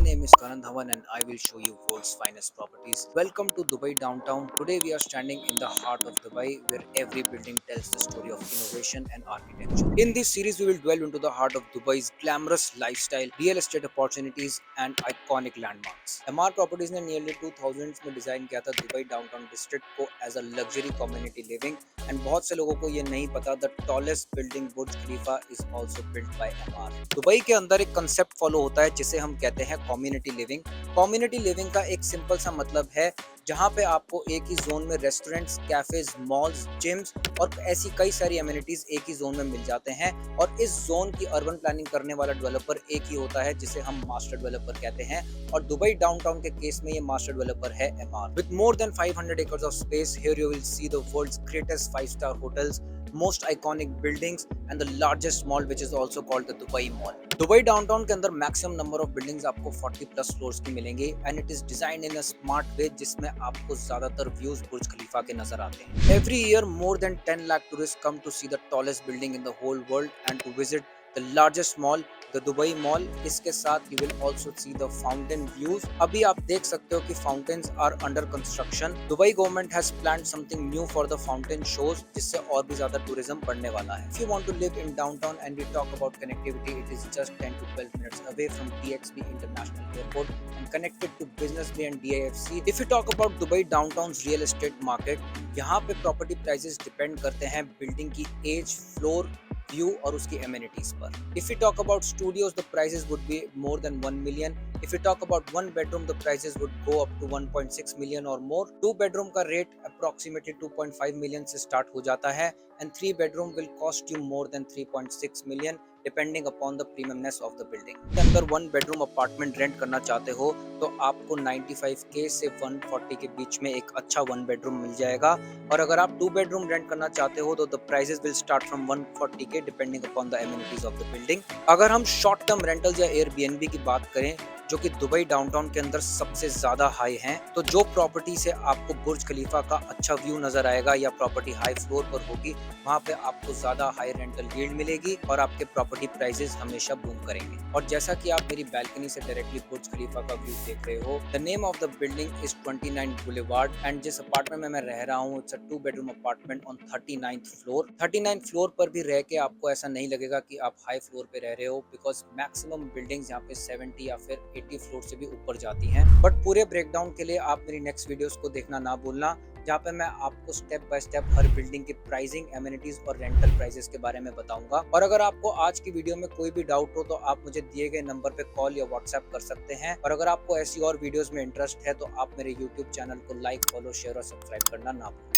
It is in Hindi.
name is Karan Dhawan and I will show you world's finest properties. Welcome to Dubai Downtown. Today we are standing in the heart of Dubai where every building tells the story of innovation and architecture. In this series we will dwell into the heart of Dubai's glamorous lifestyle, real estate opportunities and iconic landmarks. MR Properties ने nearly 2000s में डिजाइन किया था दुबई डाउनटाउन डिस्ट्रिक्ट को as a luxury community living and बहुत से लोगों को ये नहीं पता the tallest building Burj Khalifa is also built by Emaar. Dubai के अंदर एक कंसेप्ट फॉलो होता है जिसे हम कहते हैं कम्युनिटी लिविंग। कम्युनिटी लिविंग का एक सिंपल सा मतलब है जहाँ पे आपको एक ही जोन में रेस्टोरेंट्स, कैफेज, मॉल्स, जिम्स और ऐसी कई सारी एमिनिटीज एक ही जोन में मिल जाते हैं और इस जोन की अर्बन प्लानिंग करने वाला डेवलपर एक ही होता है जिसे हम मास्टर डेवलपर कहते हैं और दुबई डाउनटाउन के केस में ये मास्टर डेवलपर है MR. With more than 500 acres of space, here you will see the world's greatest 5-star hotels, most iconic buildings and the largest mall which is also called the Dubai Mall. Dubai downtown के अंदर मैक्सिमम नंबर ऑफ बिल्डिंग्स आपको 40 प्लस फ्लोर्स की मिलेंगे and it is designed in a smart way जिसमें आपको ज्यादातर व्यूज बुर्ज खलीफा के नजर आते हैं। Every year more than 10 lakh tourist come to see the tallest building in the whole world and to visit the largest mall the Dubai mall. इसके साथ you will also see the fountain views. अभी आप देख सकते हो कि fountains are under construction. Dubai government has planned something new for the fountain shows जिससे और भी ज्यादा टूरिज्म बढ़ने वाला है। If you want to live in downtown and we talk about connectivity, it is just 10 to 12 minutes away from DXB International Airport and connected to Business Bay and DIFC. If you talk about Dubai downtown's real estate market, यहाँ पे प्रॉपर्टी प्राइसेस डिपेंड करते हैं बिल्डिंग की एज, फ्लोर, व्यू और उसकी एमिनिटीज पर। If we talk about studios, the prices would be more than 1 million. If we talk about one bedroom, the prices would go up to 1.6 million or more. 2 bedroom का रेट approximately 2.5 million से स्टार्ट हो जाता है and 3 bedroom will cost you more than 3.6 million depending upon the premiumness of the building. अगर 1 bedroom अपार्टमेंट रेंट करना चाहते हो तो आपको 95k से 140 के बीच में एक अच्छा 1 bedroom मिल जाएगा और अगर आप 2 bedroom रेंट करना चाहते हो तो the prices will start from 140k depending upon the amenities of the building. अगर हम शॉर्ट टर्म रेंटल या एयरबीएनबी की बात करें जो कि दुबई डाउनटाउन के अंदर सबसे ज्यादा हाई हैं, तो जो प्रॉपर्टी से आपको बुर्ज खलीफा का अच्छा व्यू नजर आएगा या प्रॉपर्टी हाई फ्लोर पर होगी वहां पे आपको ज्यादा हाई रेंटल यील्ड मिलेगी और आपके प्रॉपर्टी प्राइसेस हमेशा बूम करेंगे। और जैसा कि आप मेरी बैल्कनी से डायरेक्टली बुर्ज खलीफा का व्यू देख रहे हो, the name of the building is 29 boulevard and जिस अपार्टमेंट में मैं रह रहा हूँ it's a 2 bedroom apartment on 39th floor. 39th floor पर भी रह के आपको ऐसा नहीं लगेगा कि आप हाई फ्लोर पे रह रहे हो बिकॉज मैक्सिमम बिल्डिंग्स यहाँ पे 70 या फिर 80 फ्लोर से भी ऊपर जाती हैं। बट पूरे ब्रेकडाउन के लिए आप मेरी नेक्स्ट वीडियोस को देखना ना भूलना जहाँ पे मैं आपको step by step her building की प्राइसिंग, एमिनिटीज और रेंटल प्राइसेस के बारे में बताऊंगा। और अगर आपको आज की वीडियो में कोई भी डाउट हो तो आप मुझे दिए गए नंबर पे कॉल या व्हाट्सएप कर सकते हैं और अगर आपको ऐसी और वीडियोस में इंटरेस्ट है तो आप मेरे यूट्यूब चैनल को लाइक, फॉलो, शेयर और सब्सक्राइब करना ना भूलें।